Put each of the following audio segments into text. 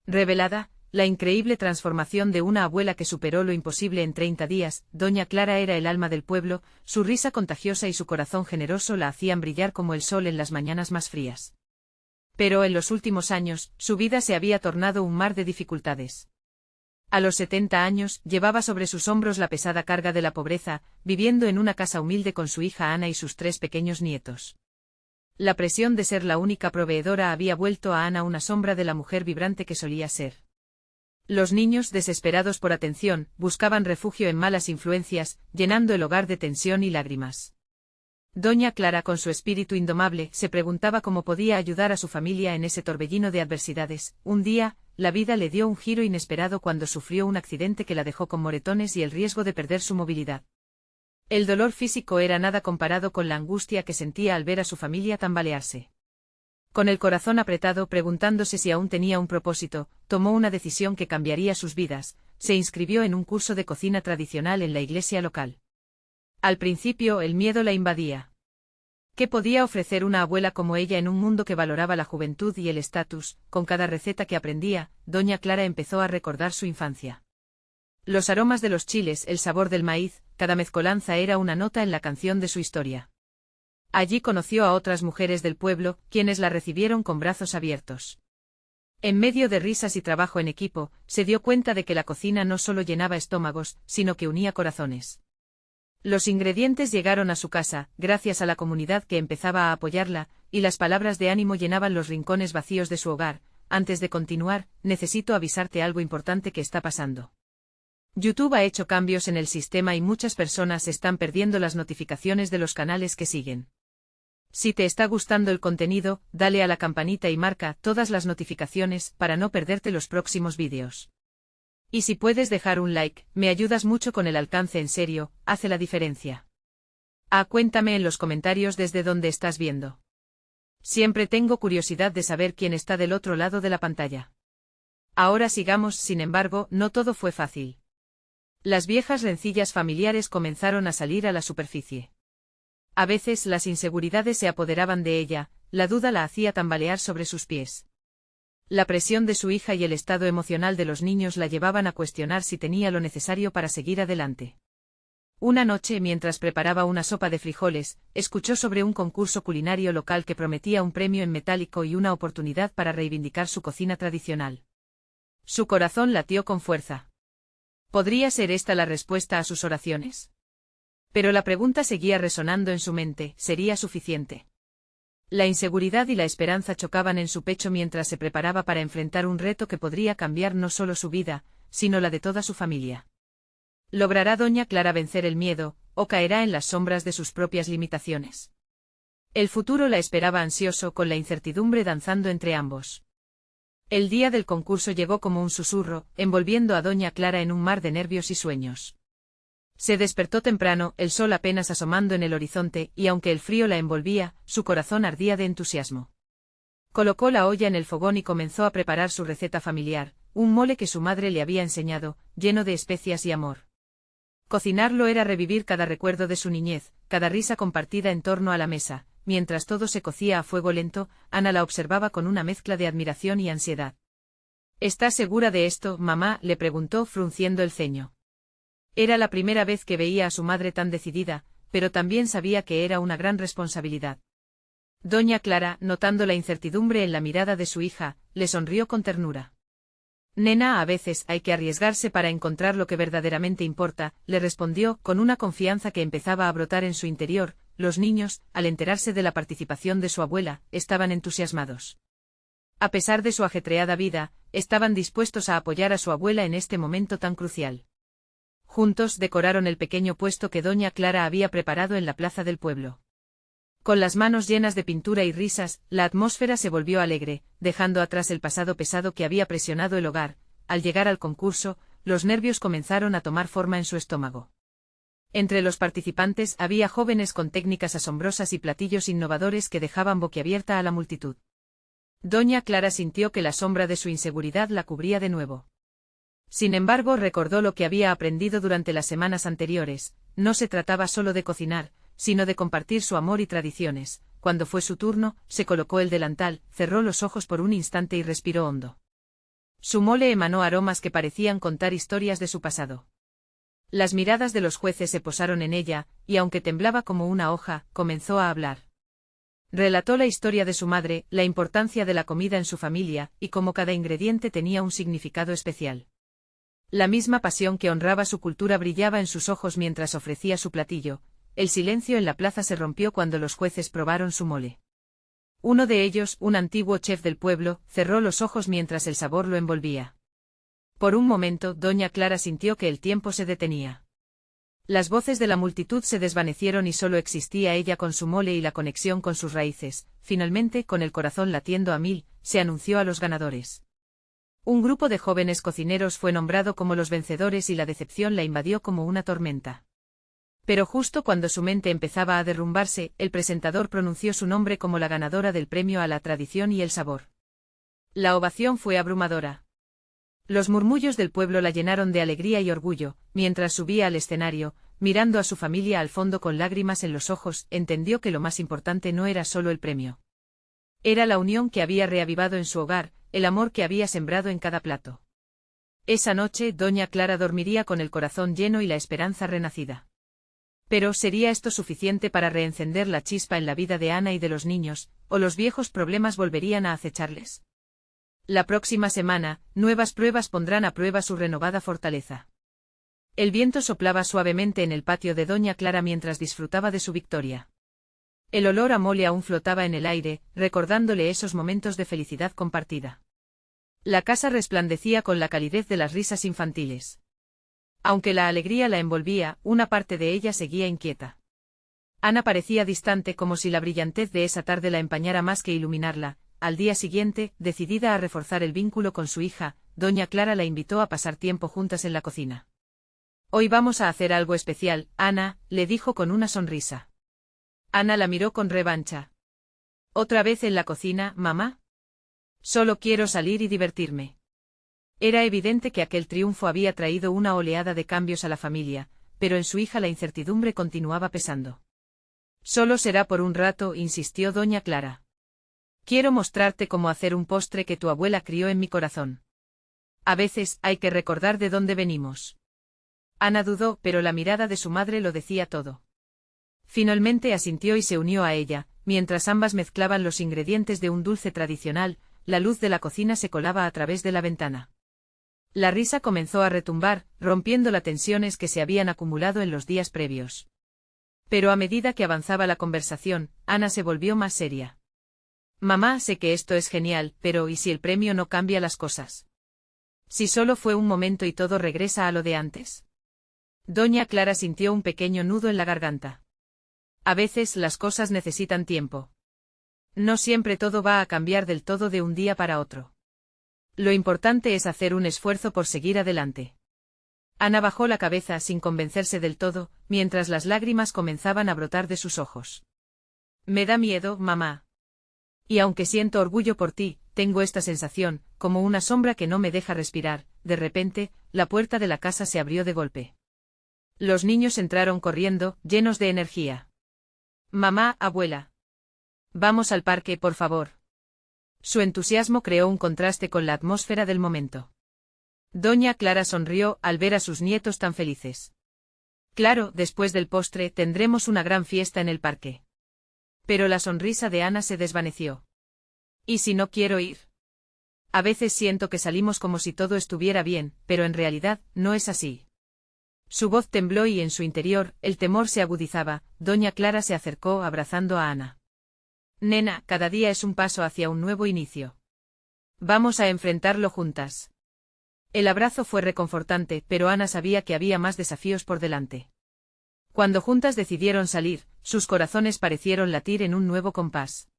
Revelada, la increíble transformación de una abuela que superó lo imposible en 30 días, doña Clara era el alma del pueblo, su risa contagiosa y su corazón generoso la hacían brillar como el sol en las mañanas más frías. Pero en los últimos años, su vida se había tornado un mar de dificultades. A los 70 años, llevaba sobre sus hombros la pesada carga de la pobreza, viviendo en una casa humilde con su hija Ana y sus 3 pequeños nietos. La presión de ser la única proveedora había vuelto a Ana una sombra de la mujer vibrante que solía ser. Los niños, desesperados por atención, buscaban refugio en malas influencias, llenando el hogar de tensión y lágrimas. Doña Clara, con su espíritu indomable, se preguntaba cómo podía ayudar a su familia en ese torbellino de adversidades. Un día, la vida le dio un giro inesperado cuando sufrió un accidente que la dejó con moretones y el riesgo de perder su movilidad. El dolor físico era nada comparado con la angustia que sentía al ver a su familia tambalearse. Con el corazón apretado, preguntándose si aún tenía un propósito, tomó una decisión que cambiaría sus vidas: se inscribió en un curso de cocina tradicional en la iglesia local. Al principio, el miedo la invadía. ¿Qué podía ofrecer una abuela como ella en un mundo que valoraba la juventud y el estatus? Con cada receta que aprendía, doña Clara empezó a recordar su infancia. Los aromas de los chiles, el sabor del maíz, cada mezcolanza era una nota en la canción de su historia. Allí conoció a otras mujeres del pueblo, quienes la recibieron con brazos abiertos. En medio de risas y trabajo en equipo, se dio cuenta de que la cocina no solo llenaba estómagos, sino que unía corazones. Los ingredientes llegaron a su casa, gracias a la comunidad que empezaba a apoyarla, y las palabras de ánimo llenaban los rincones vacíos de su hogar. Antes de continuar, necesito avisarte algo importante que está pasando. YouTube ha hecho cambios en el sistema y muchas personas están perdiendo las notificaciones de los canales que siguen. Si te está gustando el contenido, dale a la campanita y marca todas las notificaciones para no perderte los próximos vídeos. Y si puedes dejar un like, me ayudas mucho con el alcance, en serio, hace la diferencia. Cuéntame en los comentarios desde dónde estás viendo. Siempre tengo curiosidad de saber quién está del otro lado de la pantalla. Ahora sigamos. Sin embargo, no todo fue fácil. Las viejas rencillas familiares comenzaron a salir a la superficie. A veces las inseguridades se apoderaban de ella, la duda la hacía tambalear sobre sus pies. La presión de su hija y el estado emocional de los niños la llevaban a cuestionar si tenía lo necesario para seguir adelante. Una noche, mientras preparaba una sopa de frijoles, escuchó sobre un concurso culinario local que prometía un premio en metálico y una oportunidad para reivindicar su cocina tradicional. Su corazón latió con fuerza. ¿Podría ser esta la respuesta a sus oraciones? Pero la pregunta seguía resonando en su mente: ¿sería suficiente? La inseguridad y la esperanza chocaban en su pecho mientras se preparaba para enfrentar un reto que podría cambiar no solo su vida, sino la de toda su familia. ¿Logrará doña Clara vencer el miedo, o caerá en las sombras de sus propias limitaciones? El futuro la esperaba ansioso, con la incertidumbre danzando entre ambos. El día del concurso llegó como un susurro, envolviendo a doña Clara en un mar de nervios y sueños. Se despertó temprano, el sol apenas asomando en el horizonte, y aunque el frío la envolvía, su corazón ardía de entusiasmo. Colocó la olla en el fogón y comenzó a preparar su receta familiar, un mole que su madre le había enseñado, lleno de especias y amor. Cocinarlo era revivir cada recuerdo de su niñez, cada risa compartida en torno a la mesa. Mientras todo se cocía a fuego lento, Ana la observaba con una mezcla de admiración y ansiedad. ¿Estás segura de esto, mamá?, le preguntó, frunciendo el ceño. Era la primera vez que veía a su madre tan decidida, pero también sabía que era una gran responsabilidad. Doña Clara, notando la incertidumbre en la mirada de su hija, le sonrió con ternura. Nena, a veces hay que arriesgarse para encontrar lo que verdaderamente importa, le respondió, con una confianza que empezaba a brotar en su interior. Los niños, al enterarse de la participación de su abuela, estaban entusiasmados. A pesar de su ajetreada vida, estaban dispuestos a apoyar a su abuela en este momento tan crucial. Juntos decoraron el pequeño puesto que doña Clara había preparado en la plaza del pueblo. Con las manos llenas de pintura y risas, la atmósfera se volvió alegre, dejando atrás el pasado pesado que había presionado el hogar. Al llegar al concurso, los nervios comenzaron a tomar forma en su estómago. Entre los participantes había jóvenes con técnicas asombrosas y platillos innovadores que dejaban boquiabierta a la multitud. Doña Clara sintió que la sombra de su inseguridad la cubría de nuevo. Sin embargo, recordó lo que había aprendido durante las semanas anteriores: no se trataba solo de cocinar, sino de compartir su amor y tradiciones. Cuando fue su turno, se colocó el delantal, cerró los ojos por un instante y respiró hondo. Su mole emanó aromas que parecían contar historias de su pasado. Las miradas de los jueces se posaron en ella, y aunque temblaba como una hoja, comenzó a hablar. Relató la historia de su madre, la importancia de la comida en su familia, y cómo cada ingrediente tenía un significado especial. La misma pasión que honraba su cultura brillaba en sus ojos mientras ofrecía su platillo. El silencio en la plaza se rompió cuando los jueces probaron su mole. Uno de ellos, un antiguo chef del pueblo, cerró los ojos mientras el sabor lo envolvía. Por un momento, doña Clara sintió que el tiempo se detenía. Las voces de la multitud se desvanecieron y solo existía ella con su mole y la conexión con sus raíces. Finalmente, con el corazón latiendo a 1000, se anunció a los ganadores. Un grupo de jóvenes cocineros fue nombrado como los vencedores y la decepción la invadió como una tormenta. Pero justo cuando su mente empezaba a derrumbarse, el presentador pronunció su nombre como la ganadora del premio a la tradición y el sabor. La ovación fue abrumadora. Los murmullos del pueblo la llenaron de alegría y orgullo. Mientras subía al escenario, mirando a su familia al fondo con lágrimas en los ojos, entendió que lo más importante no era solo el premio. Era la unión que había reavivado en su hogar, el amor que había sembrado en cada plato. Esa noche, doña Clara dormiría con el corazón lleno y la esperanza renacida. Pero ¿sería esto suficiente para reencender la chispa en la vida de Ana y de los niños, o los viejos problemas volverían a acecharles? La próxima semana, nuevas pruebas pondrán a prueba su renovada fortaleza. El viento soplaba suavemente en el patio de doña Clara mientras disfrutaba de su victoria. El olor a mole aún flotaba en el aire, recordándole esos momentos de felicidad compartida. La casa resplandecía con la calidez de las risas infantiles. Aunque la alegría la envolvía, una parte de ella seguía inquieta. Ana parecía distante como si la brillantez de esa tarde la empañara más que iluminarla. Al día siguiente, decidida a reforzar el vínculo con su hija, doña Clara la invitó a pasar tiempo juntas en la cocina. «Hoy vamos a hacer algo especial, Ana», le dijo con una sonrisa. Ana la miró con revancha. «¿Otra vez en la cocina, mamá? Solo quiero salir y divertirme». Era evidente que aquel triunfo había traído una oleada de cambios a la familia, pero en su hija la incertidumbre continuaba pesando. «Solo será por un rato», insistió doña Clara. «Quiero mostrarte cómo hacer un postre que tu abuela crió en mi corazón. A veces hay que recordar de dónde venimos». Ana dudó, pero la mirada de su madre lo decía todo. Finalmente asintió y se unió a ella, mientras ambas mezclaban los ingredientes de un dulce tradicional. La luz de la cocina se colaba a través de la ventana. La risa comenzó a retumbar, rompiendo las tensiones que se habían acumulado en los días previos. Pero a medida que avanzaba la conversación, Ana se volvió más seria. «Mamá, sé que esto es genial, pero ¿y si el premio no cambia las cosas? Si solo fue un momento y todo regresa a lo de antes». Doña Clara sintió un pequeño nudo en la garganta. A veces las cosas necesitan tiempo. No siempre todo va a cambiar del todo de un día para otro. Lo importante es hacer un esfuerzo por seguir adelante. Ana bajó la cabeza sin convencerse del todo, mientras las lágrimas comenzaban a brotar de sus ojos. «Me da miedo, mamá. Y aunque siento orgullo por ti, tengo esta sensación, como una sombra que no me deja respirar». De repente, la puerta de la casa se abrió de golpe. Los niños entraron corriendo, llenos de energía. «Mamá, abuela. Vamos al parque, por favor». Su entusiasmo creó un contraste con la atmósfera del momento. Doña Clara sonrió al ver a sus nietos tan felices. «Claro, después del postre tendremos una gran fiesta en el parque». Pero la sonrisa de Ana se desvaneció. «¿Y si no quiero ir? A veces siento que salimos como si todo estuviera bien, pero en realidad, no es así». Su voz tembló y en su interior, el temor se agudizaba. Doña Clara se acercó abrazando a Ana. «Nena, cada día es un paso hacia un nuevo inicio. Vamos a enfrentarlo juntas». El abrazo fue reconfortante, pero Ana sabía que había más desafíos por delante. Cuando juntas decidieron salir, sus corazones parecieron latir en un nuevo compás.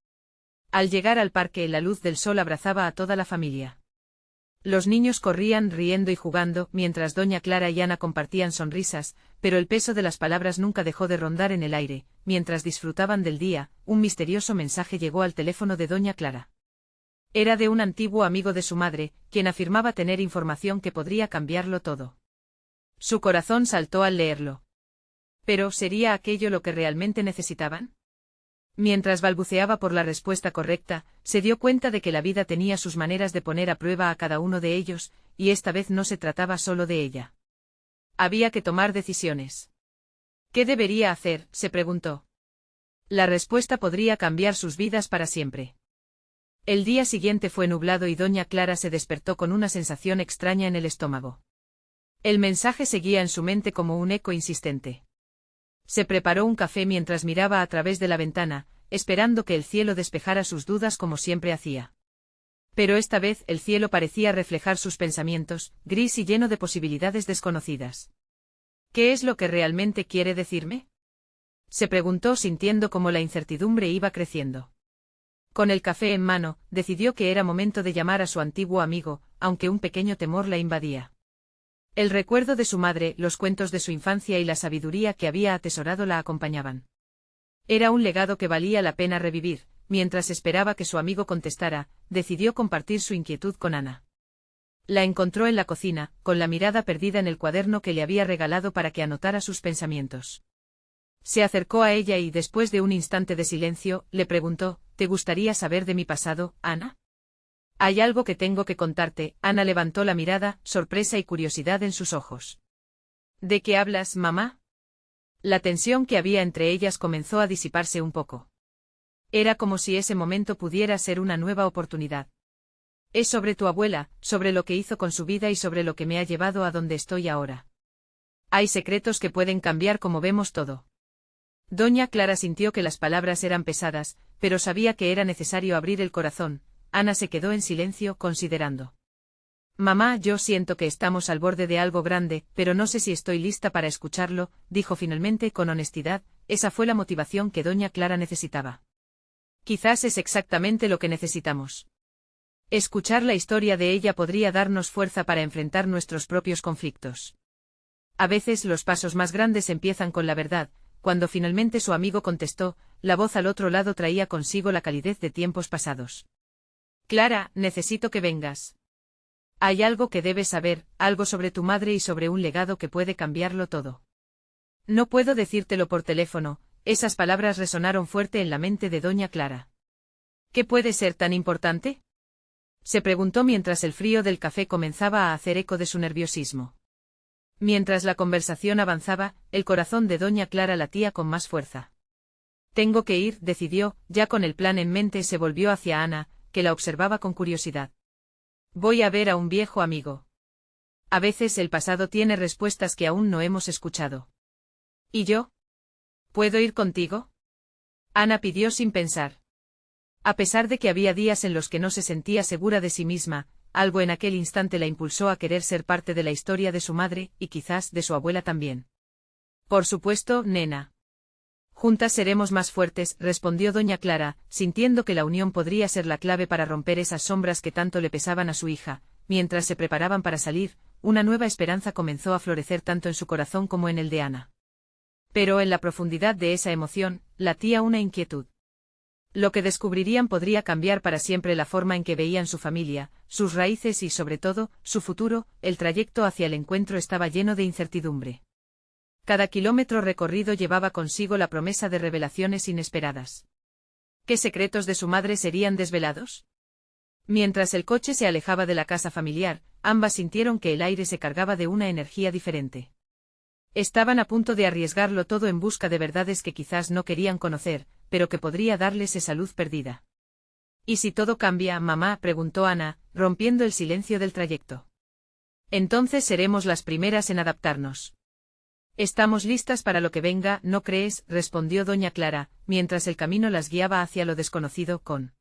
Al llegar al parque, la luz del sol abrazaba a toda la familia. Los niños corrían riendo y jugando, mientras doña Clara y Ana compartían sonrisas, pero el peso de las palabras nunca dejó de rondar en el aire. Mientras disfrutaban del día, un misterioso mensaje llegó al teléfono de doña Clara. Era de un antiguo amigo de su madre, quien afirmaba tener información que podría cambiarlo todo. Su corazón saltó al leerlo. ¿Pero sería aquello lo que realmente necesitaban? Mientras balbuceaba por la respuesta correcta, se dio cuenta de que la vida tenía sus maneras de poner a prueba a cada uno de ellos, y esta vez no se trataba solo de ella. Había que tomar decisiones. ¿Qué debería hacer?, se preguntó. La respuesta podría cambiar sus vidas para siempre. El día siguiente fue nublado y doña Clara se despertó con una sensación extraña en el estómago. El mensaje seguía en su mente como un eco insistente. Se preparó un café mientras miraba a través de la ventana, esperando que el cielo despejara sus dudas como siempre hacía. Pero esta vez el cielo parecía reflejar sus pensamientos, gris y lleno de posibilidades desconocidas. ¿Qué es lo que realmente quiere decirme?, se preguntó sintiendo como la incertidumbre iba creciendo. Con el café en mano, decidió que era momento de llamar a su antiguo amigo, aunque un pequeño temor la invadía. El recuerdo de su madre, los cuentos de su infancia y la sabiduría que había atesorado la acompañaban. Era un legado que valía la pena revivir. Mientras esperaba que su amigo contestara, decidió compartir su inquietud con Ana. La encontró en la cocina, con la mirada perdida en el cuaderno que le había regalado para que anotara sus pensamientos. Se acercó a ella y, después de un instante de silencio, le preguntó: ¿Te gustaría saber de mi pasado, Ana? Hay algo que tengo que contarte. Ana levantó la mirada, sorpresa y curiosidad en sus ojos. ¿De qué hablas, mamá? La tensión que había entre ellas comenzó a disiparse un poco. Era como si ese momento pudiera ser una nueva oportunidad. Es sobre tu abuela, sobre lo que hizo con su vida y sobre lo que me ha llevado a donde estoy ahora. Hay secretos que pueden cambiar como vemos todo. Doña Clara sintió que las palabras eran pesadas, pero sabía que era necesario abrir el corazón. Ana se quedó en silencio, considerando. Mamá, yo siento que estamos al borde de algo grande, pero no sé si estoy lista para escucharlo, dijo finalmente con honestidad. Esa fue la motivación que doña Clara necesitaba. Quizás es exactamente lo que necesitamos. Escuchar la historia de ella podría darnos fuerza para enfrentar nuestros propios conflictos. A veces los pasos más grandes empiezan con la verdad. Cuando finalmente su amigo contestó, la voz al otro lado traía consigo la calidez de tiempos pasados. Clara, necesito que vengas. Hay algo que debes saber, algo sobre tu madre y sobre un legado que puede cambiarlo todo. No puedo decírtelo por teléfono. Esas palabras resonaron fuerte en la mente de doña Clara. ¿Qué puede ser tan importante?, se preguntó mientras el frío del café comenzaba a hacer eco de su nerviosismo. Mientras la conversación avanzaba, el corazón de doña Clara latía con más fuerza. Tengo que ir, decidió. Ya con el plan en mente se volvió hacia Ana, que la observaba con curiosidad. Voy a ver a un viejo amigo. A veces el pasado tiene respuestas que aún no hemos escuchado. ¿Y yo? ¿Puedo ir contigo?, Ana pidió sin pensar. A pesar de que había días en los que no se sentía segura de sí misma, algo en aquel instante la impulsó a querer ser parte de la historia de su madre, y quizás de su abuela también. Por supuesto, nena. Juntas seremos más fuertes, respondió doña Clara, sintiendo que la unión podría ser la clave para romper esas sombras que tanto le pesaban a su hija. Mientras se preparaban para salir, una nueva esperanza comenzó a florecer tanto en su corazón como en el de Ana. Pero en la profundidad de esa emoción, latía una inquietud. Lo que descubrirían podría cambiar para siempre la forma en que veían su familia, sus raíces y, sobre todo, su futuro. El trayecto hacia el encuentro estaba lleno de incertidumbre. Cada kilómetro recorrido llevaba consigo la promesa de revelaciones inesperadas. ¿Qué secretos de su madre serían desvelados? Mientras el coche se alejaba de la casa familiar, ambas sintieron que el aire se cargaba de una energía diferente. Estaban a punto de arriesgarlo todo en busca de verdades que quizás no querían conocer, pero que podría darles esa luz perdida. ¿Y si todo cambia, mamá?, preguntó Ana, rompiendo el silencio del trayecto. Entonces seremos las primeras en adaptarnos. Estamos listas para lo que venga, ¿no crees?, respondió doña Clara, mientras el camino las guiaba hacia lo desconocido con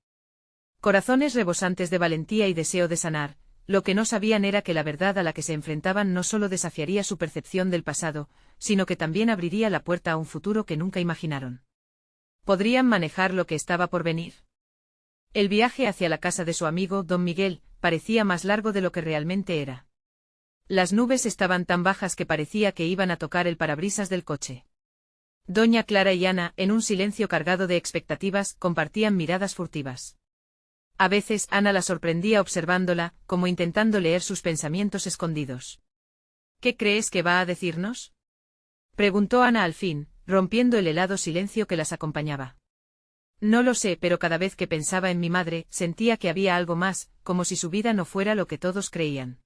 corazones rebosantes de valentía y deseo de sanar. Lo que no sabían era que la verdad a la que se enfrentaban no solo desafiaría su percepción del pasado, sino que también abriría la puerta a un futuro que nunca imaginaron. ¿Podrían manejar lo que estaba por venir? El viaje hacia la casa de su amigo, don Miguel, parecía más largo de lo que realmente era. Las nubes estaban tan bajas que parecía que iban a tocar el parabrisas del coche. Doña Clara y Ana, en un silencio cargado de expectativas, compartían miradas furtivas. A veces Ana la sorprendía observándola, como intentando leer sus pensamientos escondidos. ¿Qué crees que va a decirnos?, preguntó Ana al fin, rompiendo el helado silencio que las acompañaba. No lo sé, pero cada vez que pensaba en mi madre, sentía que había algo más, como si su vida no fuera lo que todos creían.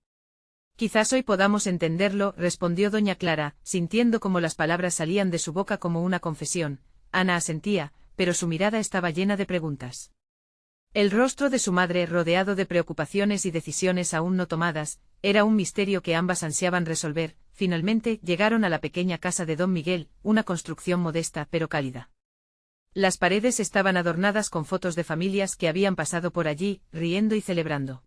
Quizás hoy podamos entenderlo, respondió doña Clara, sintiendo como las palabras salían de su boca como una confesión. Ana asentía, pero su mirada estaba llena de preguntas. El rostro de su madre, rodeado de preocupaciones y decisiones aún no tomadas, era un misterio que ambas ansiaban resolver. Finalmente, llegaron a la pequeña casa de don Miguel, una construcción modesta pero cálida. Las paredes estaban adornadas con fotos de familias que habían pasado por allí, riendo y celebrando.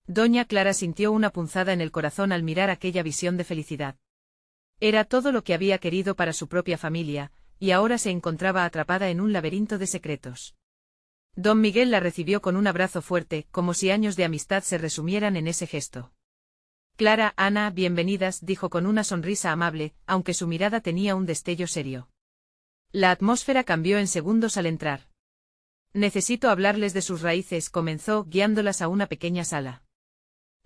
Doña Clara sintió una punzada en el corazón al mirar aquella visión de felicidad. Era todo lo que había querido para su propia familia, y ahora se encontraba atrapada en un laberinto de secretos. Don Miguel la recibió con un abrazo fuerte, como si años de amistad se resumieran en ese gesto. Clara, Ana, bienvenidas, dijo con una sonrisa amable, aunque su mirada tenía un destello serio. La atmósfera cambió en segundos al entrar. Necesito hablarles de sus raíces, comenzó, guiándolas a una pequeña sala.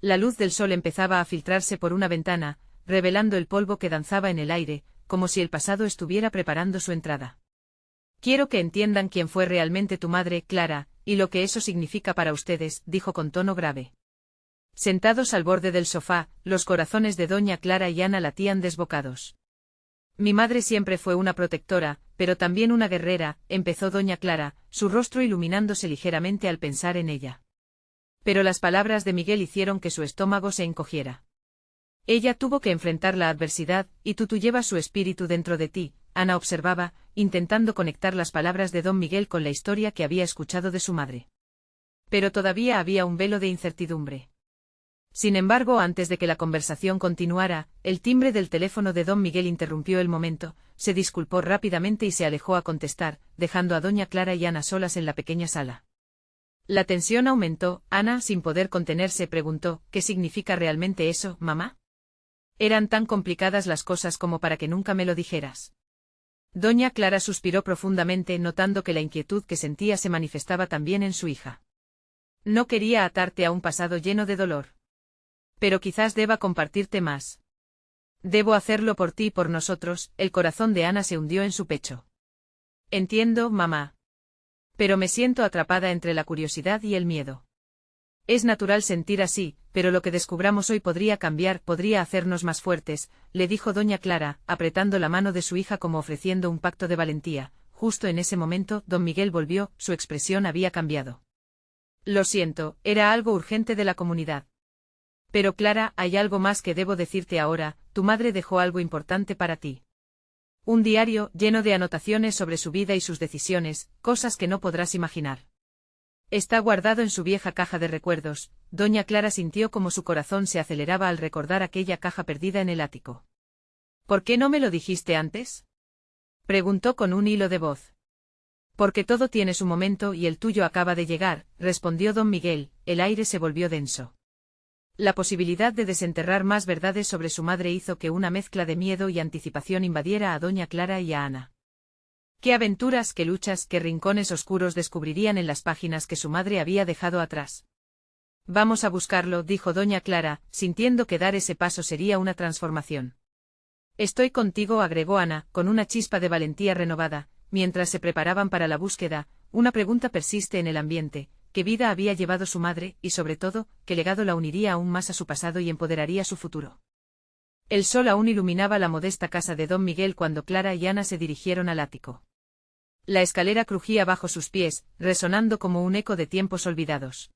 La luz del sol empezaba a filtrarse por una ventana, revelando el polvo que danzaba en el aire, como si el pasado estuviera preparando su entrada. Quiero que entiendan quién fue realmente tu madre, Clara, y lo que eso significa para ustedes, dijo con tono grave. Sentados al borde del sofá, los corazones de doña Clara y Ana latían desbocados. Mi madre siempre fue una protectora, pero también una guerrera, empezó doña Clara, su rostro iluminándose ligeramente al pensar en ella. Pero las palabras de Miguel hicieron que su estómago se encogiera. Ella tuvo que enfrentar la adversidad, y tú llevas su espíritu dentro de ti, Ana observaba, intentando conectar las palabras de don Miguel con la historia que había escuchado de su madre. Pero todavía había un velo de incertidumbre. Sin embargo, antes de que la conversación continuara, el timbre del teléfono de don Miguel interrumpió el momento, se disculpó rápidamente y se alejó a contestar, dejando a doña Clara y Ana solas en la pequeña sala. La tensión aumentó. Ana, sin poder contenerse, preguntó, ¿qué significa realmente eso, mamá? ¿Eran tan complicadas las cosas como para que nunca me lo dijeras? Doña Clara suspiró profundamente, notando que la inquietud que sentía se manifestaba también en su hija. No quería atarte a un pasado lleno de dolor. Pero quizás deba compartirte más. Debo hacerlo por ti y por nosotros. El corazón de Ana se hundió en su pecho. Entiendo, mamá. Pero me siento atrapada entre la curiosidad y el miedo. Es natural sentir así, pero lo que descubramos hoy podría cambiar, podría hacernos más fuertes, le dijo doña Clara, apretando la mano de su hija como ofreciendo un pacto de valentía. Justo en ese momento, don Miguel volvió, su expresión había cambiado. Lo siento, era algo urgente de la comunidad. Pero Clara, hay algo más que debo decirte ahora, tu madre dejó algo importante para ti. Un diario, lleno de anotaciones sobre su vida y sus decisiones, cosas que no podrás imaginar. Está guardado en su vieja caja de recuerdos. Doña Clara sintió como su corazón se aceleraba al recordar aquella caja perdida en el ático. ¿Por qué no me lo dijiste antes? Preguntó con un hilo de voz. Porque todo tiene su momento y el tuyo acaba de llegar, respondió don Miguel. El aire se volvió denso. La posibilidad de desenterrar más verdades sobre su madre hizo que una mezcla de miedo y anticipación invadiera a doña Clara y a Ana. Qué aventuras, qué luchas, qué rincones oscuros descubrirían en las páginas que su madre había dejado atrás. Vamos a buscarlo, dijo doña Clara, sintiendo que dar ese paso sería una transformación. Estoy contigo, agregó Ana, con una chispa de valentía renovada, mientras se preparaban para la búsqueda. Una pregunta persiste en el ambiente: ¿qué vida había llevado su madre, y sobre todo, qué legado la uniría aún más a su pasado y empoderaría su futuro? El sol aún iluminaba la modesta casa de don Miguel cuando Clara y Ana se dirigieron al ático. La escalera crujía bajo sus pies, resonando como un eco de tiempos olvidados.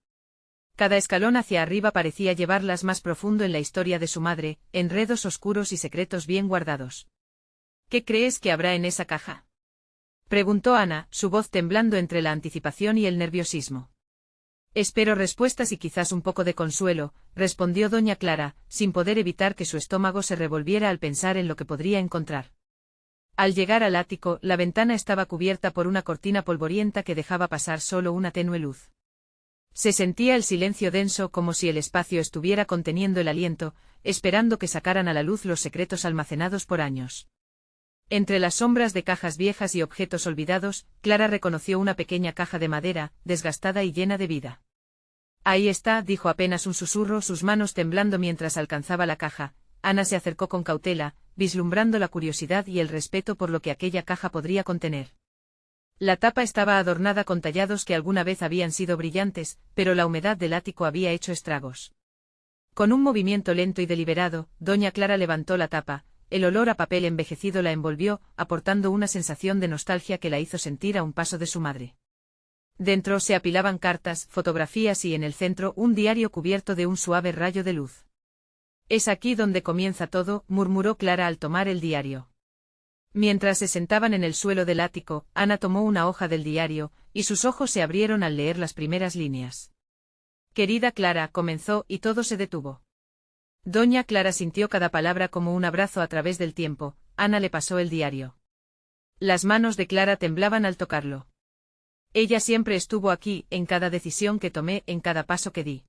Cada escalón hacia arriba parecía llevarlas más profundo en la historia de su madre, enredos oscuros y secretos bien guardados. ¿Qué crees que habrá en esa caja?, preguntó Ana, su voz temblando entre la anticipación y el nerviosismo. Espero respuestas y quizás un poco de consuelo, respondió doña Clara, sin poder evitar que su estómago se revolviera al pensar en lo que podría encontrar. Al llegar al ático, la ventana estaba cubierta por una cortina polvorienta que dejaba pasar solo una tenue luz. Se sentía el silencio denso, como si el espacio estuviera conteniendo el aliento, esperando que sacaran a la luz los secretos almacenados por años. Entre las sombras de cajas viejas y objetos olvidados, Clara reconoció una pequeña caja de madera, desgastada y llena de vida. Ahí está, dijo apenas un susurro, sus manos temblando mientras alcanzaba la caja. Ana se acercó con cautela, vislumbrando la curiosidad y el respeto por lo que aquella caja podría contener. La tapa estaba adornada con tallados que alguna vez habían sido brillantes, pero la humedad del ático había hecho estragos. Con un movimiento lento y deliberado, doña Clara levantó la tapa, el olor a papel envejecido la envolvió, aportando una sensación de nostalgia que la hizo sentir a un paso de su madre. Dentro se apilaban cartas, fotografías y en el centro un diario cubierto de un suave rayo de luz. «Es aquí donde comienza todo», murmuró Clara al tomar el diario. Mientras se sentaban en el suelo del ático, Ana tomó una hoja del diario, y sus ojos se abrieron al leer las primeras líneas. «Querida Clara», comenzó, y todo se detuvo. Doña Clara sintió cada palabra como un abrazo a través del tiempo. Ana le pasó el diario. Las manos de Clara temblaban al tocarlo. «Ella siempre estuvo aquí, en cada decisión que tomé, en cada paso que di».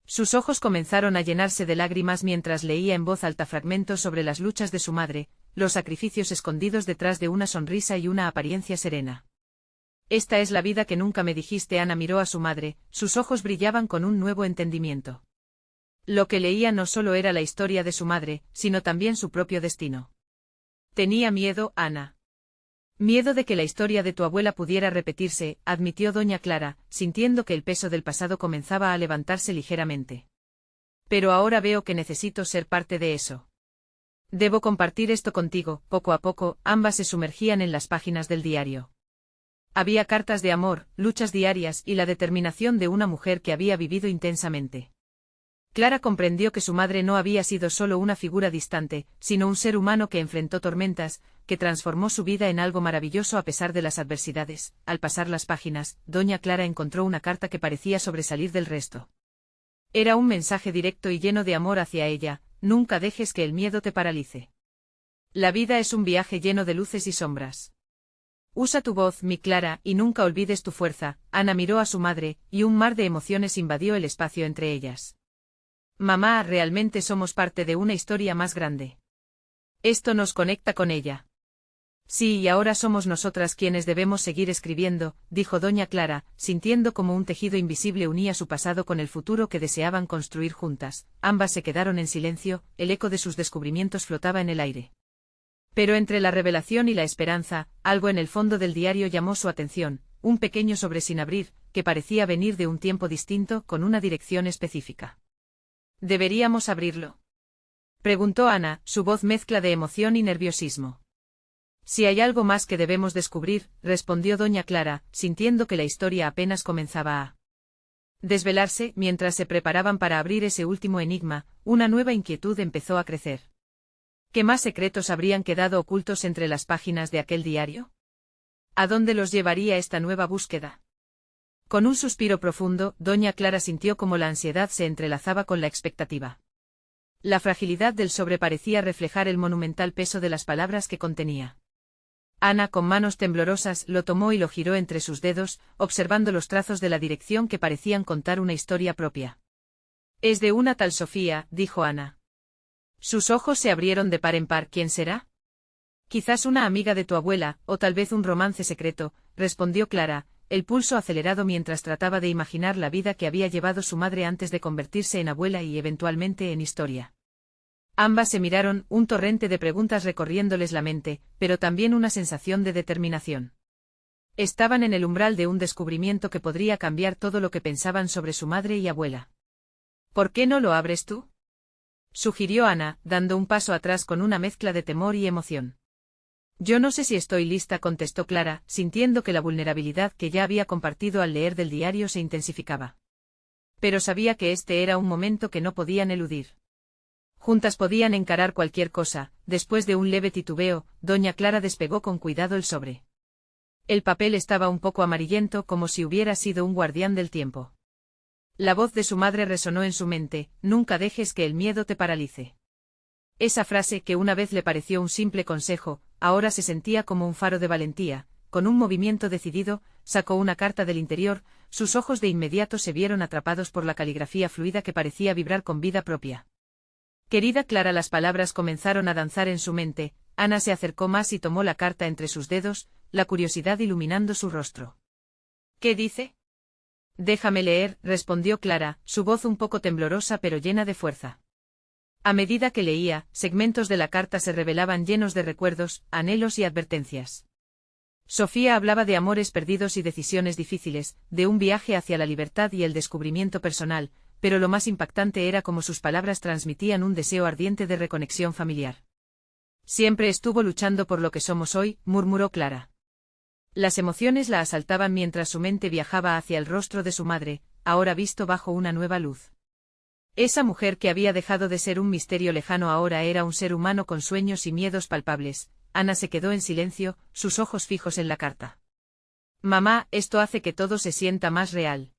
Sus ojos comenzaron a llenarse de lágrimas mientras leía en voz alta fragmentos sobre las luchas de su madre, los sacrificios escondidos detrás de una sonrisa y una apariencia serena. «Esta es la vida que nunca me dijiste». Ana miró a su madre, sus ojos brillaban con un nuevo entendimiento. Lo que leía no solo era la historia de su madre, sino también su propio destino. «Tenía miedo, Ana. Miedo de que la historia de tu abuela pudiera repetirse», admitió doña Clara, sintiendo que el peso del pasado comenzaba a levantarse ligeramente. «Pero ahora veo que necesito ser parte de eso. Debo compartir esto contigo». Poco a poco, ambas se sumergían en las páginas del diario. Había cartas de amor, luchas diarias y la determinación de una mujer que había vivido intensamente. Clara comprendió que su madre no había sido solo una figura distante, sino un ser humano que enfrentó tormentas, que transformó su vida en algo maravilloso a pesar de las adversidades. Al pasar las páginas, doña Clara encontró una carta que parecía sobresalir del resto. Era un mensaje directo y lleno de amor hacia ella: «Nunca dejes que el miedo te paralice. La vida es un viaje lleno de luces y sombras. Usa tu voz, mi Clara, y nunca olvides tu fuerza». Ana miró a su madre, y un mar de emociones invadió el espacio entre ellas. «Mamá, realmente somos parte de una historia más grande. Esto nos conecta con ella». «Sí, y ahora somos nosotras quienes debemos seguir escribiendo», dijo doña Clara, sintiendo como un tejido invisible unía su pasado con el futuro que deseaban construir juntas. Ambas se quedaron en silencio, el eco de sus descubrimientos flotaba en el aire. Pero entre la revelación y la esperanza, algo en el fondo del diario llamó su atención, un pequeño sobre sin abrir, que parecía venir de un tiempo distinto, con una dirección específica. «¿Deberíamos abrirlo?», preguntó Ana, su voz mezcla de emoción y nerviosismo. «Si hay algo más que debemos descubrir», respondió doña Clara, sintiendo que la historia apenas comenzaba a desvelarse. Mientras se preparaban para abrir ese último enigma, una nueva inquietud empezó a crecer. ¿Qué más secretos habrían quedado ocultos entre las páginas de aquel diario? ¿A dónde los llevaría esta nueva búsqueda? Con un suspiro profundo, doña Clara sintió como la ansiedad se entrelazaba con la expectativa. La fragilidad del sobre parecía reflejar el monumental peso de las palabras que contenía. Ana, con manos temblorosas, lo tomó y lo giró entre sus dedos, observando los trazos de la dirección que parecían contar una historia propia. «Es de una tal Sofía», dijo Ana. Sus ojos se abrieron de par en par. «¿Quién será?» «Quizás una amiga de tu abuela, o tal vez un romance secreto», respondió Clara, el pulso acelerado mientras trataba de imaginar la vida que había llevado su madre antes de convertirse en abuela y eventualmente en historia. Ambas se miraron, un torrente de preguntas recorriéndoles la mente, pero también una sensación de determinación. Estaban en el umbral de un descubrimiento que podría cambiar todo lo que pensaban sobre su madre y abuela. «¿Por qué no lo abres tú?», sugirió Ana, dando un paso atrás con una mezcla de temor y emoción. «Yo no sé si estoy lista», contestó Clara, sintiendo que la vulnerabilidad que ya había compartido al leer del diario se intensificaba. Pero sabía que este era un momento que no podían eludir. Juntas podían encarar cualquier cosa. Después de un leve titubeo, doña Clara despegó con cuidado el sobre. El papel estaba un poco amarillento, como si hubiera sido un guardián del tiempo. La voz de su madre resonó en su mente: «Nunca dejes que el miedo te paralice». Esa frase, que una vez le pareció un simple consejo, ahora se sentía como un faro de valentía. Con un movimiento decidido, sacó una carta del interior, sus ojos de inmediato se vieron atrapados por la caligrafía fluida que parecía vibrar con vida propia. «Querida Clara», las palabras comenzaron a danzar en su mente. Ana se acercó más y tomó la carta entre sus dedos, la curiosidad iluminando su rostro. «¿Qué dice?» «Déjame leer», respondió Clara, su voz un poco temblorosa pero llena de fuerza. A medida que leía, segmentos de la carta se revelaban llenos de recuerdos, anhelos y advertencias. Sofía hablaba de amores perdidos y decisiones difíciles, de un viaje hacia la libertad y el descubrimiento personal, pero lo más impactante era cómo sus palabras transmitían un deseo ardiente de reconexión familiar. Siempre estuvo luchando por lo que somos hoy, murmuró Clara. Las emociones la asaltaban mientras su mente viajaba hacia el rostro de su madre, ahora visto bajo una nueva luz. Esa mujer que había dejado de ser un misterio lejano ahora era un ser humano con sueños y miedos palpables. Ana se quedó en silencio, sus ojos fijos en la carta. Mamá, esto hace que todo se sienta más real.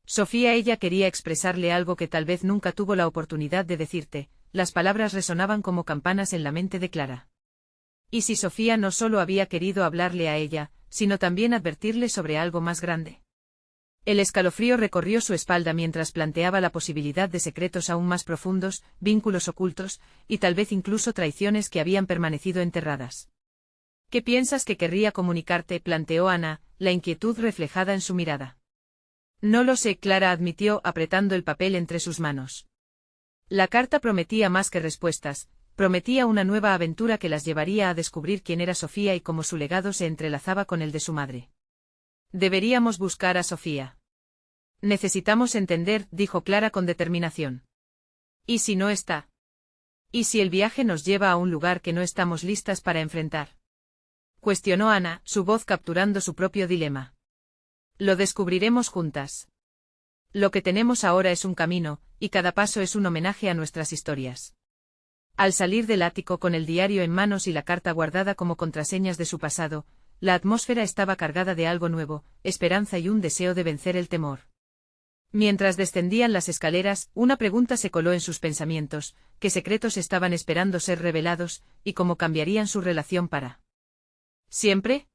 Sofía, ella quería expresarle algo que tal vez nunca tuvo la oportunidad de decirte, las palabras resonaban como campanas en la mente de Clara. Y si Sofía no solo había querido hablarle a ella, sino también advertirle sobre algo más grande. El escalofrío recorrió su espalda mientras planteaba la posibilidad de secretos aún más profundos, vínculos ocultos, y tal vez incluso traiciones que habían permanecido enterradas. ¿Qué piensas que querría comunicarte?, planteó Ana, la inquietud reflejada en su mirada. No lo sé, Clara admitió, apretando el papel entre sus manos. La carta prometía más que respuestas, prometía una nueva aventura que las llevaría a descubrir quién era Sofía y cómo su legado se entrelazaba con el de su madre. Deberíamos buscar a Sofía. Necesitamos entender, dijo Clara con determinación. ¿Y si no está? ¿Y si el viaje nos lleva a un lugar que no estamos listas para enfrentar? Cuestionó Ana, su voz capturando su propio dilema. Lo descubriremos juntas. Lo que tenemos ahora es un camino, y cada paso es un homenaje a nuestras historias. Al salir del ático con el diario en manos y la carta guardada como contraseñas de su pasado, la atmósfera estaba cargada de algo nuevo, esperanza y un deseo de vencer el temor. Mientras descendían las escaleras, una pregunta se coló en sus pensamientos: ¿qué secretos estaban esperando ser revelados, y cómo cambiarían su relación para siempre?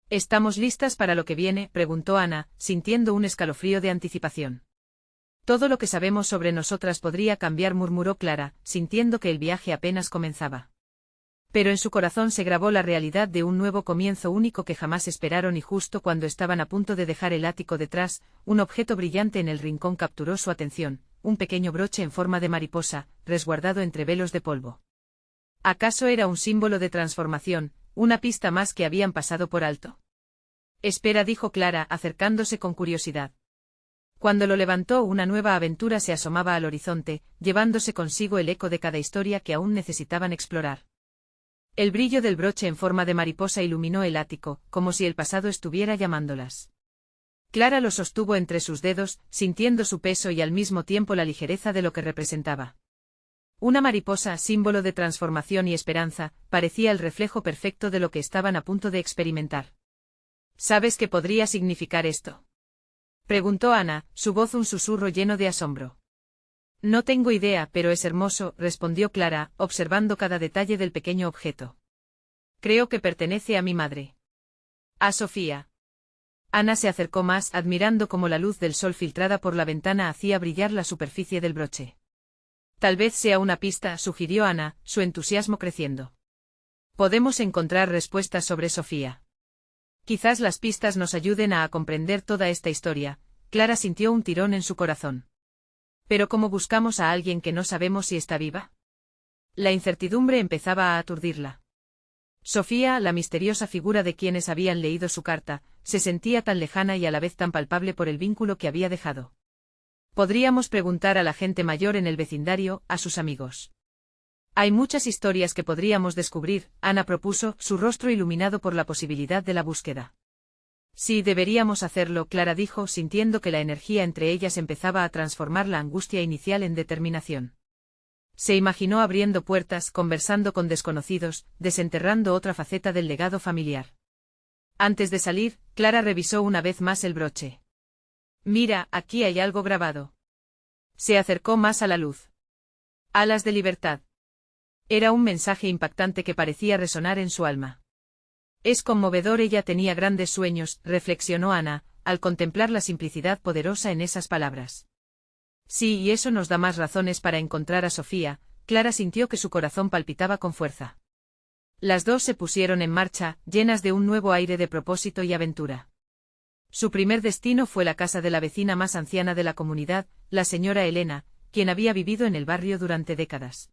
¿Estamos listas para lo que viene?, preguntó Ana, sintiendo un escalofrío de anticipación. Todo lo que sabemos sobre nosotras podría cambiar, murmuró Clara, sintiendo que el viaje apenas comenzaba. Pero en su corazón se grabó la realidad de un nuevo comienzo único que jamás esperaron, y justo cuando estaban a punto de dejar el ático detrás, un objeto brillante en el rincón capturó su atención, un pequeño broche en forma de mariposa, resguardado entre velos de polvo. ¿Acaso era un símbolo de transformación, una pista más que habían pasado por alto? Espera, dijo Clara, acercándose con curiosidad. Cuando lo levantó, una nueva aventura se asomaba al horizonte, llevándose consigo el eco de cada historia que aún necesitaban explorar. El brillo del broche en forma de mariposa iluminó el ático, como si el pasado estuviera llamándolas. Clara lo sostuvo entre sus dedos, sintiendo su peso y al mismo tiempo la ligereza de lo que representaba. Una mariposa, símbolo de transformación y esperanza, parecía el reflejo perfecto de lo que estaban a punto de experimentar. ¿Sabes qué podría significar esto?, preguntó Ana, su voz un susurro lleno de asombro. No tengo idea, pero es hermoso, respondió Clara, observando cada detalle del pequeño objeto. Creo que pertenece a mi madre. A Sofía. Ana se acercó más, admirando cómo la luz del sol filtrada por la ventana hacía brillar la superficie del broche. Tal vez sea una pista, sugirió Ana, su entusiasmo creciendo. Podemos encontrar respuestas sobre Sofía. Quizás las pistas nos ayuden a comprender toda esta historia. Clara sintió un tirón en su corazón. ¿Pero cómo buscamos a alguien que no sabemos si está viva? La incertidumbre empezaba a aturdirla. Sofía, la misteriosa figura de quienes habían leído su carta, se sentía tan lejana y a la vez tan palpable por el vínculo que había dejado. Podríamos preguntar a la gente mayor en el vecindario, a sus amigos. Hay muchas historias que podríamos descubrir, Ana propuso, su rostro iluminado por la posibilidad de la búsqueda. Sí, deberíamos hacerlo, Clara dijo, sintiendo que la energía entre ellas empezaba a transformar la angustia inicial en determinación. Se imaginó abriendo puertas, conversando con desconocidos, desenterrando otra faceta del legado familiar. Antes de salir, Clara revisó una vez más el broche. Mira, aquí hay algo grabado. Se acercó más a la luz. Alas de libertad. Era un mensaje impactante que parecía resonar en su alma. Es conmovedor, ella tenía grandes sueños, reflexionó Ana, al contemplar la simplicidad poderosa en esas palabras. Sí, y eso nos da más razones para encontrar a Sofía. Clara sintió que su corazón palpitaba con fuerza. Las dos se pusieron en marcha, llenas de un nuevo aire de propósito y aventura. Su primer destino fue la casa de la vecina más anciana de la comunidad, la señora Elena, quien había vivido en el barrio durante décadas.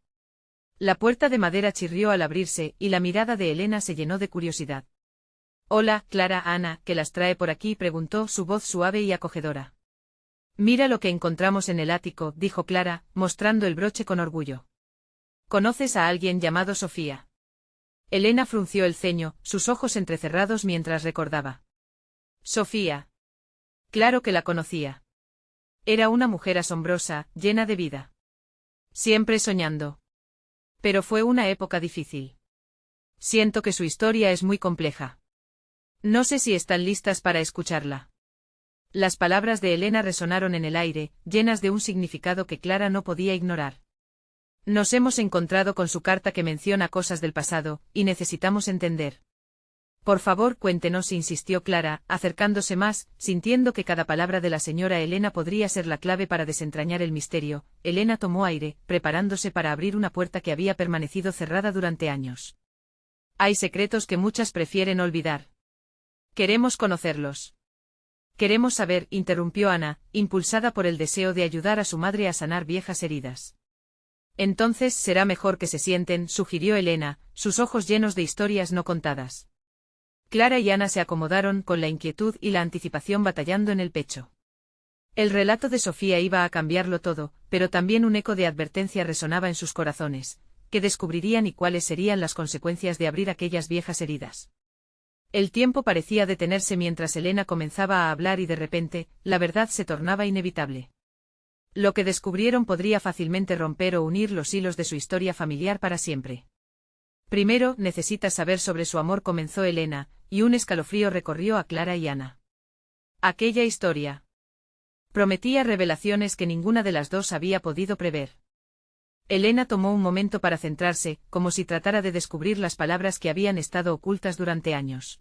La puerta de madera chirrió al abrirse, y la mirada de Elena se llenó de curiosidad. Hola, Clara. Ana, ¿qué las trae por aquí?, preguntó, su voz suave y acogedora. Mira lo que encontramos en el ático, dijo Clara, mostrando el broche con orgullo. ¿Conoces a alguien llamado Sofía? Elena frunció el ceño, sus ojos entrecerrados mientras recordaba. Sofía. Claro que la conocía. Era una mujer asombrosa, llena de vida. Siempre soñando. Pero fue una época difícil. Siento que su historia es muy compleja. No sé si están listas para escucharla. Las palabras de Elena resonaron en el aire, llenas de un significado que Clara no podía ignorar. Nos hemos encontrado con su carta que menciona cosas del pasado, y necesitamos entender. Por favor, cuéntenos, insistió Clara, acercándose más, sintiendo que cada palabra de la señora Elena podría ser la clave para desentrañar el misterio. Elena tomó aire, preparándose para abrir una puerta que había permanecido cerrada durante años. Hay secretos que muchas prefieren olvidar. Queremos conocerlos. Queremos saber, interrumpió Ana, impulsada por el deseo de ayudar a su madre a sanar viejas heridas. Entonces será mejor que se sienten, sugirió Elena, sus ojos llenos de historias no contadas. Clara y Ana se acomodaron con la inquietud y la anticipación batallando en el pecho. El relato de Sofía iba a cambiarlo todo, pero también un eco de advertencia resonaba en sus corazones, que descubrirían y cuáles serían las consecuencias de abrir aquellas viejas heridas. El tiempo parecía detenerse mientras Elena comenzaba a hablar y de repente, la verdad se tornaba inevitable. Lo que descubrieron podría fácilmente romper o unir los hilos de su historia familiar para siempre. Primero, necesitas saber sobre su amor, comenzó Elena, y un escalofrío recorrió a Clara y Ana. Aquella historia prometía revelaciones que ninguna de las dos había podido prever. Elena tomó un momento para centrarse, como si tratara de descubrir las palabras que habían estado ocultas durante años.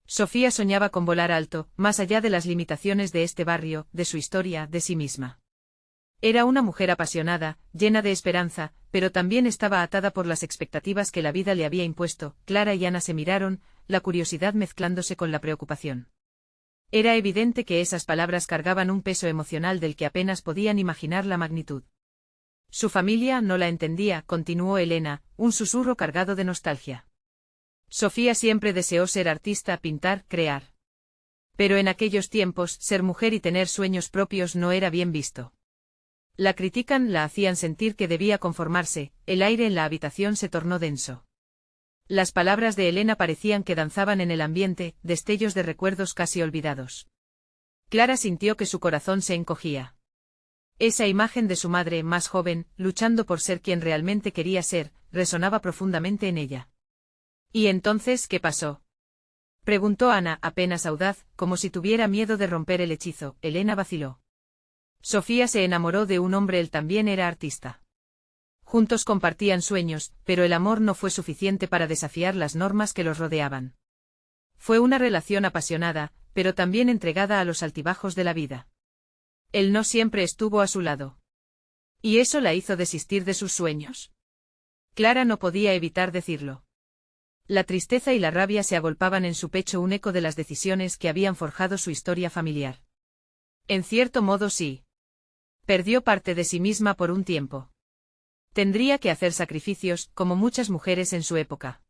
Sofía soñaba con volar alto, más allá de las limitaciones de este barrio, de su historia, de sí misma. Era una mujer apasionada, llena de esperanza, pero también estaba atada por las expectativas que la vida le había impuesto. Clara y Ana se miraron, la curiosidad mezclándose con la preocupación. Era evidente que esas palabras cargaban un peso emocional del que apenas podían imaginar la magnitud. Su familia no la entendía, continuó Elena, un susurro cargado de nostalgia. Sofía siempre deseó ser artista, pintar, crear. Pero en aquellos tiempos, ser mujer y tener sueños propios no era bien visto. La critican, la hacían sentir que debía conformarse. El aire en la habitación se tornó denso. Las palabras de Elena parecían que danzaban en el ambiente, destellos de recuerdos casi olvidados. Clara sintió que su corazón se encogía. Esa imagen de su madre más joven, luchando por ser quien realmente quería ser, resonaba profundamente en ella. ¿Y entonces qué pasó?, preguntó Ana, apenas audaz, como si tuviera miedo de romper el hechizo. Elena vaciló. Sofía se enamoró de un hombre, él también era artista. Juntos compartían sueños, pero el amor no fue suficiente para desafiar las normas que los rodeaban. Fue una relación apasionada, pero también entregada a los altibajos de la vida. Él no siempre estuvo a su lado. Y eso la hizo desistir de sus sueños. Clara no podía evitar decirlo. La tristeza y la rabia se agolpaban en su pecho, un eco de las decisiones que habían forjado su historia familiar. En cierto modo sí. Perdió parte de sí misma por un tiempo. Tendría que hacer sacrificios, como muchas mujeres en su época.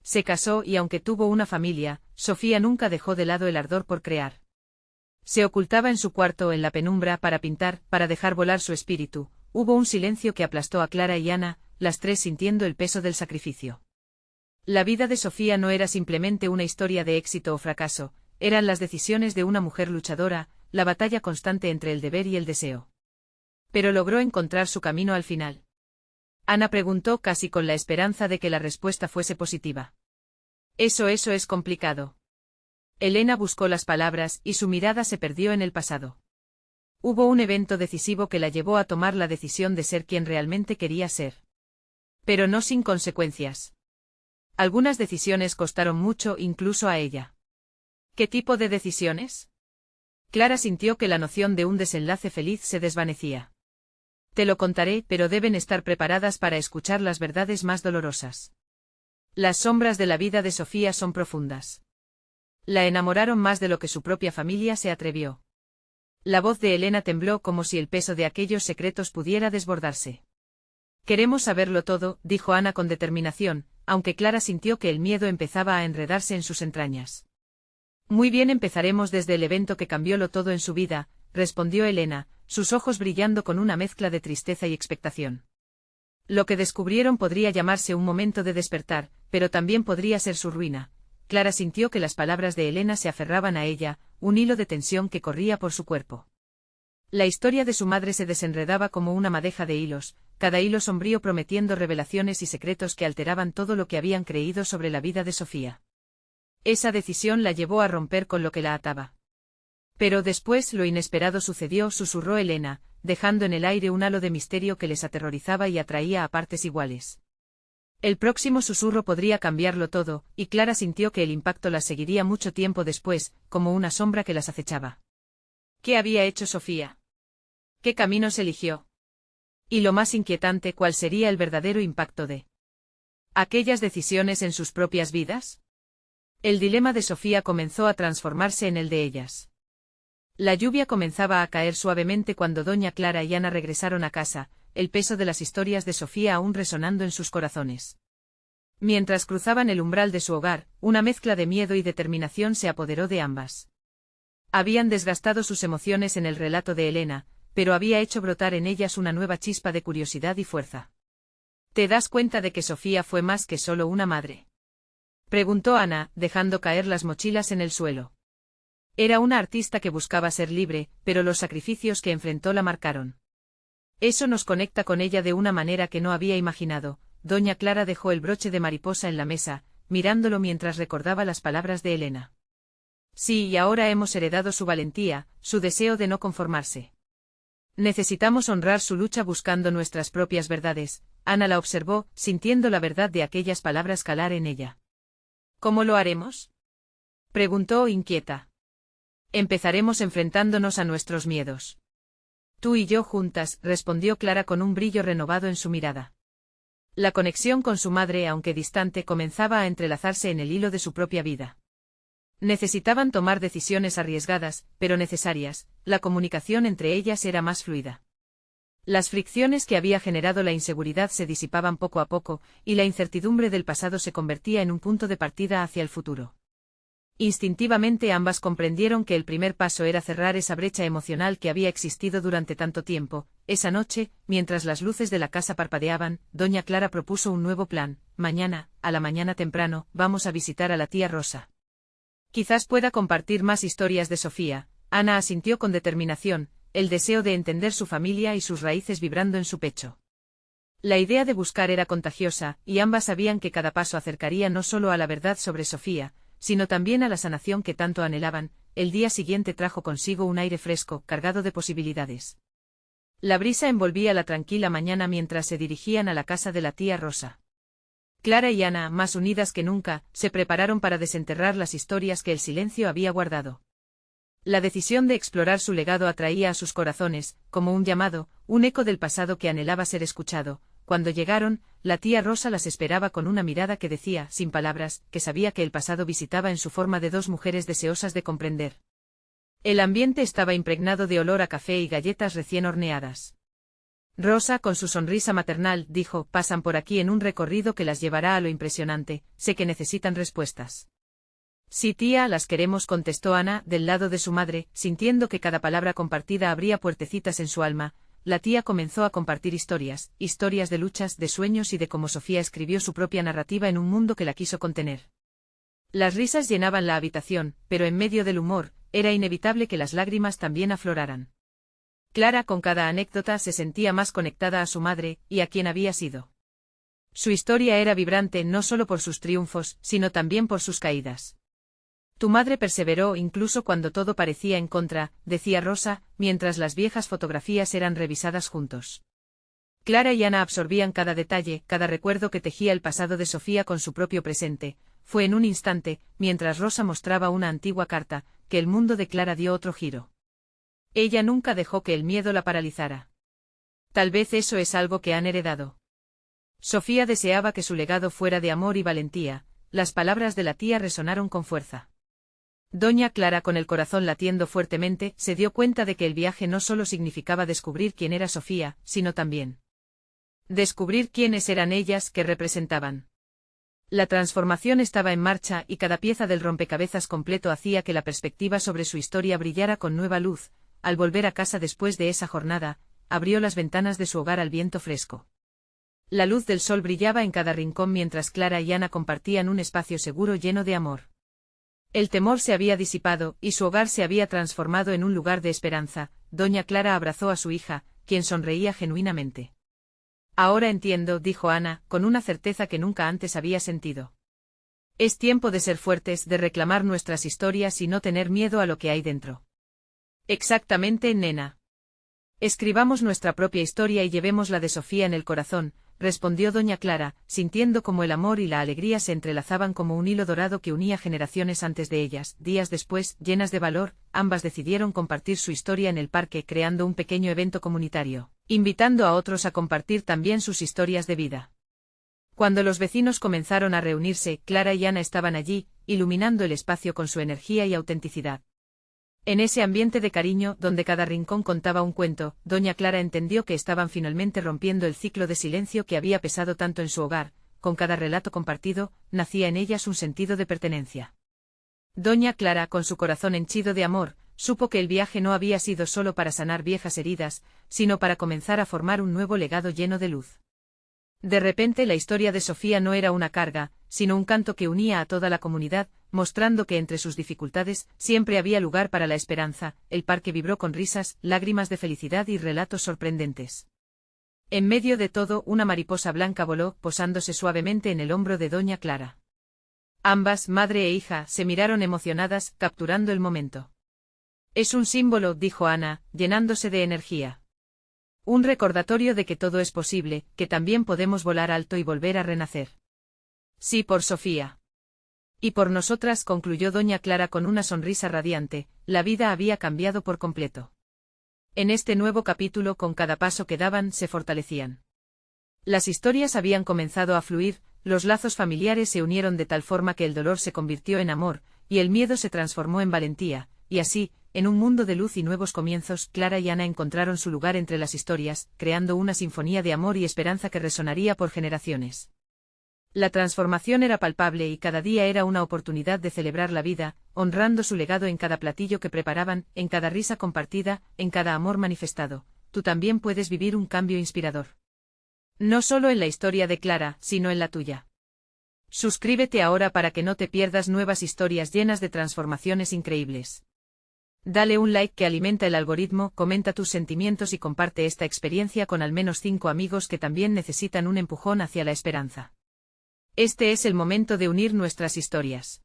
Se casó y aunque tuvo una familia, Sofía nunca dejó de lado el ardor por crear. Se ocultaba en su cuarto en la penumbra para pintar, para dejar volar su espíritu. Hubo un silencio que aplastó a Clara y Ana, las tres sintiendo el peso del sacrificio. La vida de Sofía no era simplemente una historia de éxito o fracaso, eran las decisiones de una mujer luchadora, la batalla constante entre el deber y el deseo. Pero logró encontrar su camino al final. Ana preguntó casi con la esperanza de que la respuesta fuese positiva. Eso es complicado. Elena buscó las palabras y su mirada se perdió en el pasado. Hubo un evento decisivo que la llevó a tomar la decisión de ser quien realmente quería ser. Pero no sin consecuencias. Algunas decisiones costaron mucho, incluso a ella. ¿Qué tipo de decisiones? Clara sintió que la noción de un desenlace feliz se desvanecía. Te lo contaré, pero deben estar preparadas para escuchar las verdades más dolorosas. Las sombras de la vida de Sofía son profundas. La enamoraron más de lo que su propia familia se atrevió. La voz de Elena tembló como si el peso de aquellos secretos pudiera desbordarse. Queremos saberlo todo, dijo Ana con determinación, aunque Clara sintió que el miedo empezaba a enredarse en sus entrañas. Muy bien, empezaremos desde el evento que cambiólo todo en su vida, respondió Elena, sus ojos brillando con una mezcla de tristeza y expectación. Lo que descubrieron podría llamarse un momento de despertar, pero también podría ser su ruina. Clara sintió que las palabras de Elena se aferraban a ella, un hilo de tensión que corría por su cuerpo. La historia de su madre se desenredaba como una madeja de hilos, cada hilo sombrío prometiendo revelaciones y secretos que alteraban todo lo que habían creído sobre la vida de Sofía. Esa decisión la llevó a romper con lo que la ataba. Pero después lo inesperado sucedió, susurró Elena, dejando en el aire un halo de misterio que les aterrorizaba y atraía a partes iguales. El próximo susurro podría cambiarlo todo, y Clara sintió que el impacto las seguiría mucho tiempo después, como una sombra que las acechaba. ¿Qué había hecho Sofía? ¿Qué caminos eligió? Y lo más inquietante, ¿cuál sería el verdadero impacto de aquellas decisiones en sus propias vidas? El dilema de Sofía comenzó a transformarse en el de ellas. La lluvia comenzaba a caer suavemente cuando doña Clara y Ana regresaron a casa, el peso de las historias de Sofía aún resonando en sus corazones. Mientras cruzaban el umbral de su hogar, una mezcla de miedo y determinación se apoderó de ambas. Habían desgastado sus emociones en el relato de Elena, pero había hecho brotar en ellas una nueva chispa de curiosidad y fuerza. ¿Te das cuenta de que Sofía fue más que solo una madre?, preguntó Ana, dejando caer las mochilas en el suelo. Era una artista que buscaba ser libre, pero los sacrificios que enfrentó la marcaron. Eso nos conecta con ella de una manera que no había imaginado. Doña Clara dejó el broche de mariposa en la mesa, mirándolo mientras recordaba las palabras de Elena. Sí, y ahora hemos heredado su valentía, su deseo de no conformarse. Necesitamos honrar su lucha buscando nuestras propias verdades. Ana la observó, sintiendo la verdad de aquellas palabras calar en ella. ¿Cómo lo haremos?, preguntó inquieta. Empezaremos enfrentándonos a nuestros miedos. Tú y yo juntas, respondió Clara con un brillo renovado en su mirada. La conexión con su madre, aunque distante, comenzaba a entrelazarse en el hilo de su propia vida. Necesitaban tomar decisiones arriesgadas, pero necesarias. La comunicación entre ellas era más fluida. Las fricciones que había generado la inseguridad se disipaban poco a poco, y la incertidumbre del pasado se convertía en un punto de partida hacia el futuro. Instintivamente ambas comprendieron que el primer paso era cerrar esa brecha emocional que había existido durante tanto tiempo. Esa noche, mientras las luces de la casa parpadeaban, doña Clara propuso un nuevo plan. Mañana, a la mañana temprano, vamos a visitar a la tía Rosa. Quizás pueda compartir más historias de Sofía. Ana asintió con determinación, el deseo de entender su familia y sus raíces vibrando en su pecho. La idea de buscar era contagiosa, y ambas sabían que cada paso acercaría no solo a la verdad sobre Sofía, sino también a la sanación que tanto anhelaban. El día siguiente trajo consigo un aire fresco, cargado de posibilidades. La brisa envolvía la tranquila mañana mientras se dirigían a la casa de la tía Rosa. Clara y Ana, más unidas que nunca, se prepararon para desenterrar las historias que el silencio había guardado. La decisión de explorar su legado atraía a sus corazones, como un llamado, un eco del pasado que anhelaba ser escuchado. Cuando llegaron, la tía Rosa las esperaba con una mirada que decía, sin palabras, que sabía que el pasado visitaba en su forma de dos mujeres deseosas de comprender. El ambiente estaba impregnado de olor a café y galletas recién horneadas. Rosa, con su sonrisa maternal, dijo, pasan por aquí en un recorrido que las llevará a lo impresionante, sé que necesitan respuestas. Sí, tía, las queremos, contestó Ana, del lado de su madre, sintiendo que cada palabra compartida abría puertecitas en su alma. La tía comenzó a compartir historias de luchas, de sueños y de cómo Sofía escribió su propia narrativa en un mundo que la quiso contener. Las risas llenaban la habitación, pero en medio del humor, era inevitable que las lágrimas también afloraran. Clara, con cada anécdota, se sentía más conectada a su madre, y a quien había sido. Su historia era vibrante no solo por sus triunfos, sino también por sus caídas. Tu madre perseveró incluso cuando todo parecía en contra, decía Rosa, mientras las viejas fotografías eran revisadas juntos. Clara y Ana absorbían cada detalle, cada recuerdo que tejía el pasado de Sofía con su propio presente. Fue en un instante, mientras Rosa mostraba una antigua carta, que el mundo de Clara dio otro giro. Ella nunca dejó que el miedo la paralizara. Tal vez eso es algo que han heredado. Sofía deseaba que su legado fuera de amor y valentía. Las palabras de la tía resonaron con fuerza. Doña Clara, con el corazón latiendo fuertemente, se dio cuenta de que el viaje no solo significaba descubrir quién era Sofía, sino también descubrir quiénes eran ellas, que representaban. La transformación estaba en marcha y cada pieza del rompecabezas completo hacía que la perspectiva sobre su historia brillara con nueva luz. Al volver a casa después de esa jornada, abrió las ventanas de su hogar al viento fresco. La luz del sol brillaba en cada rincón mientras Clara y Ana compartían un espacio seguro lleno de amor. El temor se había disipado y su hogar se había transformado en un lugar de esperanza. Doña Clara abrazó a su hija, quien sonreía genuinamente. Ahora entiendo, dijo Ana, con una certeza que nunca antes había sentido. Es tiempo de ser fuertes, de reclamar nuestras historias y no tener miedo a lo que hay dentro. Exactamente, nena. Escribamos nuestra propia historia y llevémosla de Sofía en el corazón, respondió doña Clara, sintiendo como el amor y la alegría se entrelazaban como un hilo dorado que unía generaciones antes de ellas. Días después, llenas de valor, ambas decidieron compartir su historia en el parque creando un pequeño evento comunitario, invitando a otros a compartir también sus historias de vida. Cuando los vecinos comenzaron a reunirse, Clara y Ana estaban allí, iluminando el espacio con su energía y autenticidad. En ese ambiente de cariño, donde cada rincón contaba un cuento, doña Clara entendió que estaban finalmente rompiendo el ciclo de silencio que había pesado tanto en su hogar. Con cada relato compartido, nacía en ellas un sentido de pertenencia. Doña Clara, con su corazón henchido de amor, supo que el viaje no había sido solo para sanar viejas heridas, sino para comenzar a formar un nuevo legado lleno de luz. De repente la historia de Sofía no era una carga, sino un canto que unía a toda la comunidad, mostrando que entre sus dificultades siempre había lugar para la esperanza. El parque vibró con risas, lágrimas de felicidad y relatos sorprendentes. En medio de todo, una mariposa blanca voló, posándose suavemente en el hombro de doña Clara. Ambas, madre e hija, se miraron emocionadas, capturando el momento. Es un símbolo, dijo Ana, llenándose de energía. Un recordatorio de que todo es posible, que también podemos volar alto y volver a renacer. Sí, por Sofía. Y por nosotras, concluyó doña Clara con una sonrisa radiante, la vida había cambiado por completo. En este nuevo capítulo, con cada paso que daban, se fortalecían. Las historias habían comenzado a fluir, los lazos familiares se unieron de tal forma que el dolor se convirtió en amor, y el miedo se transformó en valentía, y así, en un mundo de luz y nuevos comienzos, Clara y Ana encontraron su lugar entre las historias, creando una sinfonía de amor y esperanza que resonaría por generaciones. La transformación era palpable y cada día era una oportunidad de celebrar la vida, honrando su legado en cada platillo que preparaban, en cada risa compartida, en cada amor manifestado. Tú también puedes vivir un cambio inspirador. No solo en la historia de Clara, sino en la tuya. Suscríbete ahora para que no te pierdas nuevas historias llenas de transformaciones increíbles. Dale un like que alimenta el algoritmo, comenta tus sentimientos y comparte esta experiencia con al menos 5 amigos que también necesitan un empujón hacia la esperanza. Este es el momento de unir nuestras historias.